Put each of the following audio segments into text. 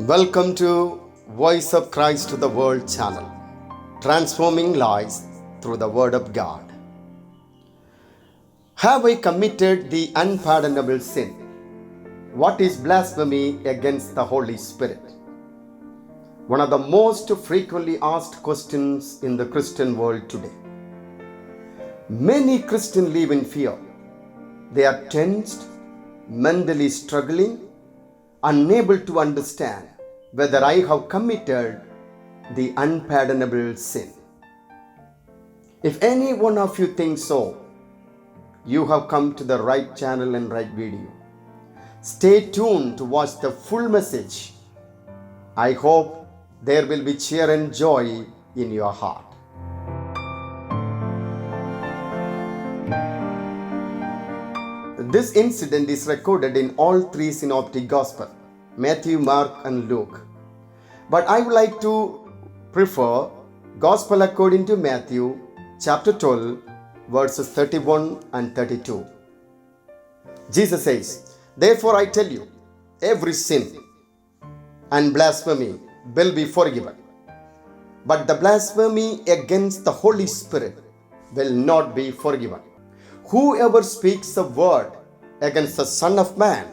Welcome to Voice of Christ to the World channel, transforming lives through the Word of God. Have I committed the unpardonable sin? What is blasphemy against the Holy Spirit? One of the most frequently asked questions in the Christian world today. Many Christians live in fear. They are tensed, mentally struggling, unable to understand whether I have committed the unpardonable sin. If any one of you thinks so, you have come to the right channel and right video. Stay tuned to watch the full message. I hope there will be cheer and joy in your heart. This incident is recorded in all three synoptic gospels, Matthew, Mark and Luke. But I would like to prefer Gospel according to Matthew chapter 12 verses 31 and 32. Jesus says, "Therefore I tell you, every sin and blasphemy will be forgiven, but the blasphemy against the Holy Spirit will not be forgiven. Whoever speaks a word against the Son of Man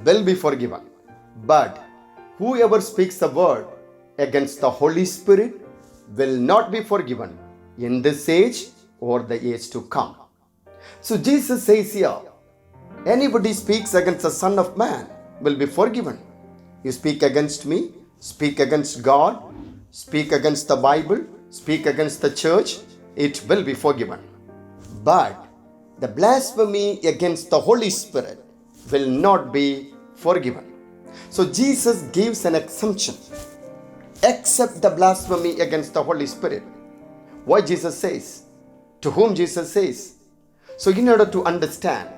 will be forgiven, but whoever speaks a word against the Holy Spirit will not be forgiven in this age or the age to come." So Jesus says here, anybody speaks against the Son of Man will be forgiven. You speak against me, speak against God, speak against the Bible, speak against the church, it will be forgiven. But the blasphemy against the Holy Spirit will not be forgiven. So Jesus gives an exemption, except the blasphemy against the Holy Spirit. Why Jesus says? To whom Jesus says? So in order to understand,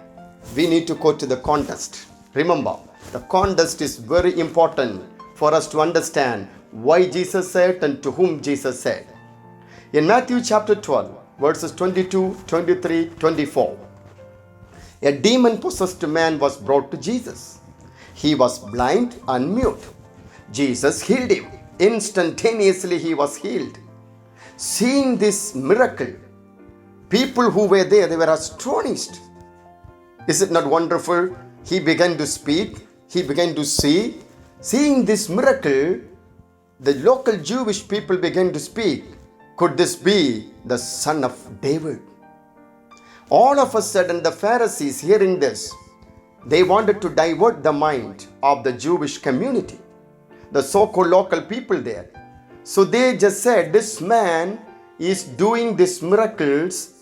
we need to go to the context. Remember, the context is very important for us to understand why Jesus said and to whom Jesus said. In Matthew chapter 12, verses 22, 23, 24, a demon-possessed man was brought to Jesus. He was blind and mute. Jesus healed him. Instantaneously he was healed. Seeing this miracle, people who were there, they were astonished. Is it not wonderful? He began to speak. He began to see. Seeing this miracle, the local Jewish people began to speak. Could this be the son of David? All of a sudden, the Pharisees, hearing this, they wanted to divert the mind of the Jewish community, the so-called local people there. So they just said, this man is doing these miracles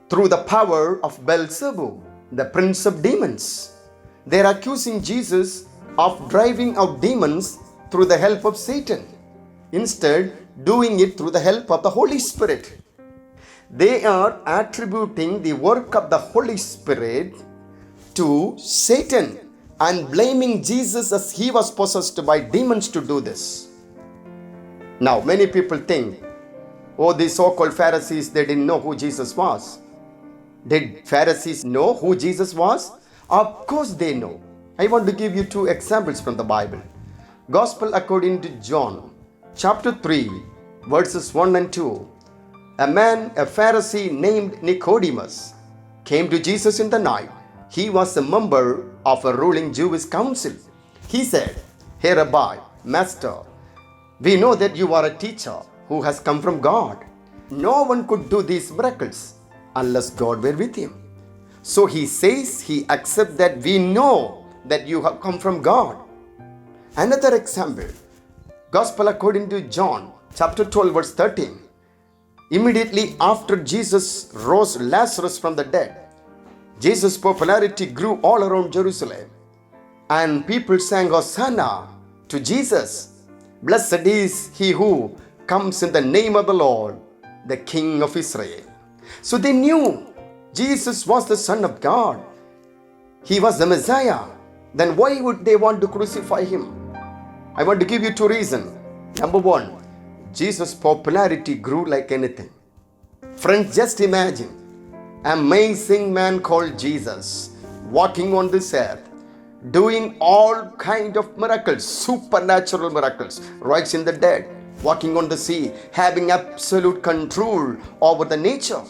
through the power of Beelzebub, the prince of demons. They are accusing Jesus of driving out demons through the help of Satan, instead doing it through the help of the Holy Spirit. They are attributing the work of the Holy Spirit to Satan and blaming Jesus as he was possessed by demons to do this. Now, many people think, oh, the so-called Pharisees, they didn't know who Jesus was. Did Pharisees know who Jesus was? Of course they know. I want to give you two examples from the Bible. Gospel according to John, chapter 3, verses 1 and 2. A man, a Pharisee named Nicodemus, came to Jesus in the night. He was a member of a ruling Jewish council. He said, "Hey Rabbi, Master, we know that you are a teacher who has come from God. No one could do these miracles unless God were with him." So he says he accepts that we know that you have come from God. Another example, Gospel according to John, chapter 12, verse 13. Immediately after Jesus rose Lazarus from the dead, Jesus' popularity grew all around Jerusalem, and people sang Hosanna to Jesus. Blessed is he who comes in the name of the Lord, the King of Israel. So they knew Jesus was the Son of God. He was the Messiah. Then why would they want to crucify him? I want to give you two reasons. Number one, Jesus' popularity grew like anything. Friends, just imagine an amazing man called Jesus walking on this earth, doing all kind of miracles, supernatural miracles, rising the dead, walking on the sea, having absolute control over the nature.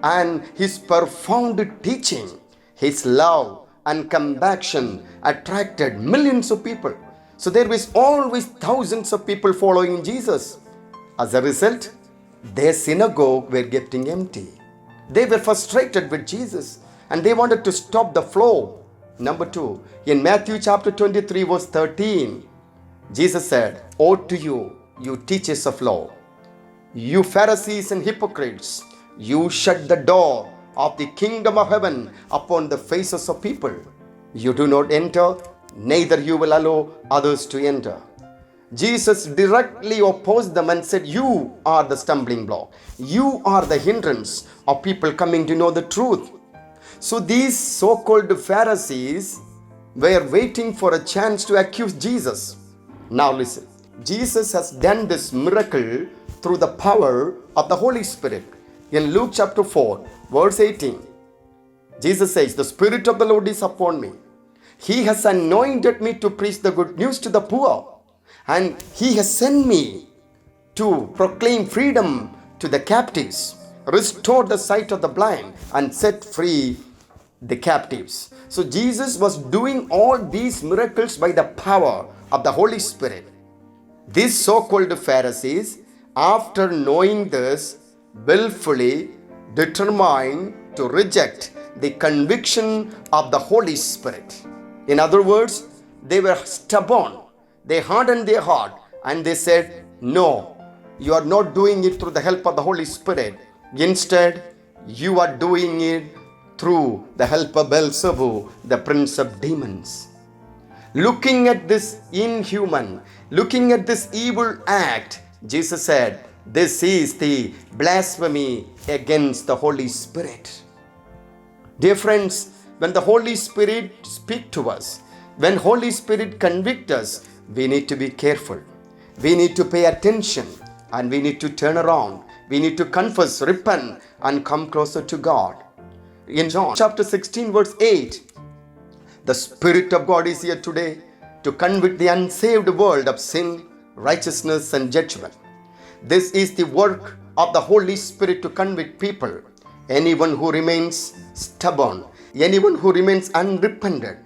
And his profound teaching, his love and compassion attracted millions of people. So there was always thousands of people following Jesus. As a result, their synagogue were getting empty. They were frustrated with Jesus and they wanted to stop the flow. Number 2, in Matthew chapter 23 verse 13, Jesus said, "Woe to you, you teachers of law, you Pharisees and hypocrites, you shut the door of the kingdom of heaven upon the faces of people. You do not enter, neither you will allow others to enter." Jesus directly opposed them and said, "You are the stumbling block. You are the hindrance of people coming to know the truth." So these so-called Pharisees were waiting for a chance to accuse Jesus. Now listen, Jesus has done this miracle through the power of the Holy Spirit. In Luke chapter 4, verse 18, Jesus says, "The Spirit of the Lord is upon me. He has anointed me to preach the good news to the poor. And he has sent me to proclaim freedom to the captives, restore the sight of the blind, and set free the captives." So Jesus was doing all these miracles by the power of the Holy Spirit. These so-called Pharisees, after knowing this, willfully determined to reject the conviction of the Holy Spirit. In other words, they were stubborn. They hardened their heart and they said, "No, you are not doing it through the help of the Holy Spirit. Instead, you are doing it through the help of Beelzebub, the prince of demons." Looking at this inhuman, looking at this evil act, Jesus said, "This is the blasphemy against the Holy Spirit." Dear friends, when the Holy Spirit speaks to us, when Holy Spirit convicts us, we need to be careful. We need to pay attention and we need to turn around. We need to confess, repent, and come closer to God. In John chapter 16 verse 8, the Spirit of God is here today to convict the unsaved world of sin, righteousness, and judgment. This is the work of the Holy Spirit to convict people. Anyone who remains stubborn, anyone who remains unrepentant,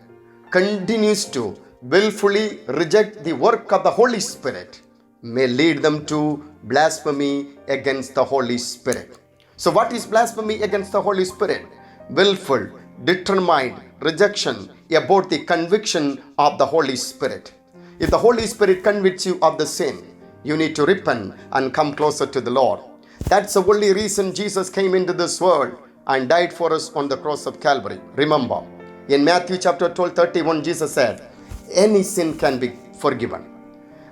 continues to willfully reject the work of the Holy Spirit, may lead them to blasphemy against the Holy Spirit. So what is blasphemy against the Holy Spirit? Willful, determined rejection about the conviction of the Holy Spirit. If the Holy Spirit convicts you of the sin, you need to repent and come closer to the Lord. That's the only reason Jesus came into this world and died for us on the cross of Calvary. Remember, in Matthew chapter 12:31, Jesus said, "Any sin can be forgiven."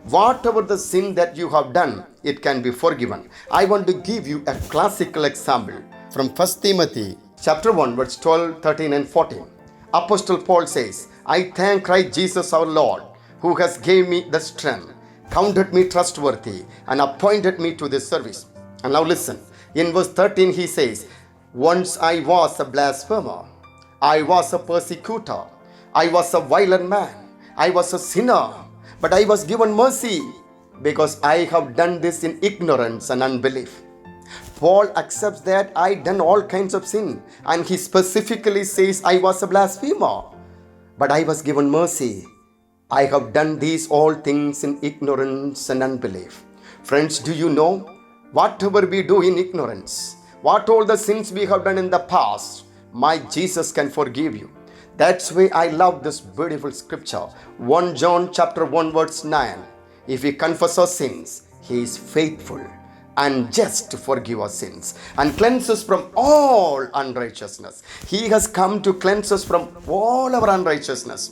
Whatever the sin that you have done, it can be forgiven. I want to give you a classical example from 1 Timothy chapter 1 verse 12, 13 and 14. Apostle Paul says, "I thank Christ Jesus our Lord, who has gave me the strength, counted me trustworthy, and appointed me to this service." And now listen, in verse 13 he says, "Once I was a blasphemer, I was a persecutor, I was a violent man, I was a sinner, but I was given mercy because I have done this in ignorance and unbelief." Paul accepts that I done all kinds of sin, and he specifically says I was a blasphemer, but I was given mercy. I have done these all things in ignorance and unbelief. Friends, do you know, whatever we do in ignorance, what all the sins we have done in the past, my Jesus can forgive you. That's why I love this beautiful scripture. 1 John chapter 1 verse 9. If we confess our sins, he is faithful and just to forgive our sins and cleanse us from all unrighteousness. He has come to cleanse us from all our unrighteousness.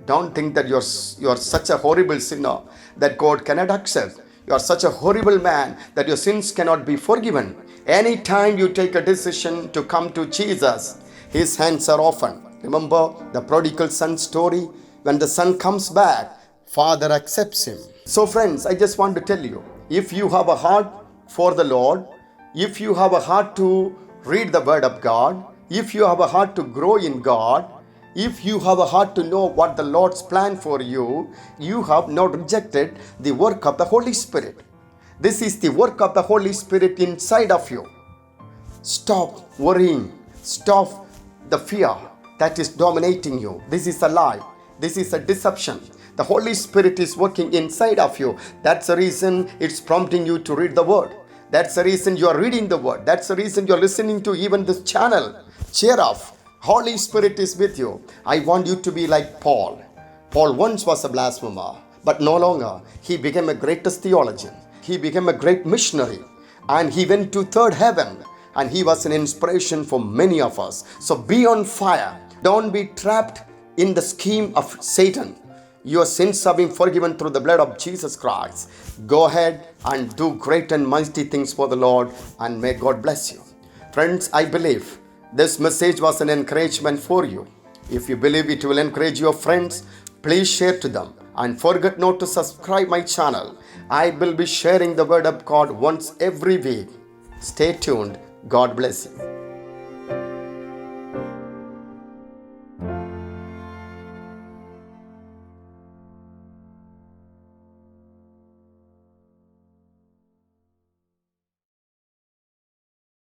Don't think that you're such a horrible sinner that God cannot accept. You are such a horrible man that your sins cannot be forgiven. Anytime you take a decision to come to Jesus, his hands are open. Remember the prodigal son story? When the son comes back, father accepts him. So friends, I just want to tell you, if you have a heart for the Lord, if you have a heart to read the word of God, if you have a heart to grow in God, If you have a heart to know what the Lord's plan for you, you have not rejected the work of the Holy Spirit. This is the work of the Holy Spirit inside of you. Stop worrying. Stop the fear that is dominating you. This is a lie. This is a deception. The Holy Spirit is working inside of you. That's the reason it's prompting you to read the Word. That's the reason you are reading the Word. That's the reason you are listening to even this channel. Cheer up. Holy Spirit is with you. I want you to be like Paul. Paul once was a blasphemer, but no longer. He became a greatest theologian. He became a great missionary. And he went to third heaven. And he was an inspiration for many of us. So be on fire. Don't be trapped in the scheme of Satan. Your sins have been forgiven through the blood of Jesus Christ. Go ahead and do great and mighty things for the Lord, and may God bless you. Friends, I believe this message was an encouragement for you. If you believe it will encourage your friends, please share to them. And forget not to subscribe my channel. I will be sharing the word of God once every week. Stay tuned. God bless you.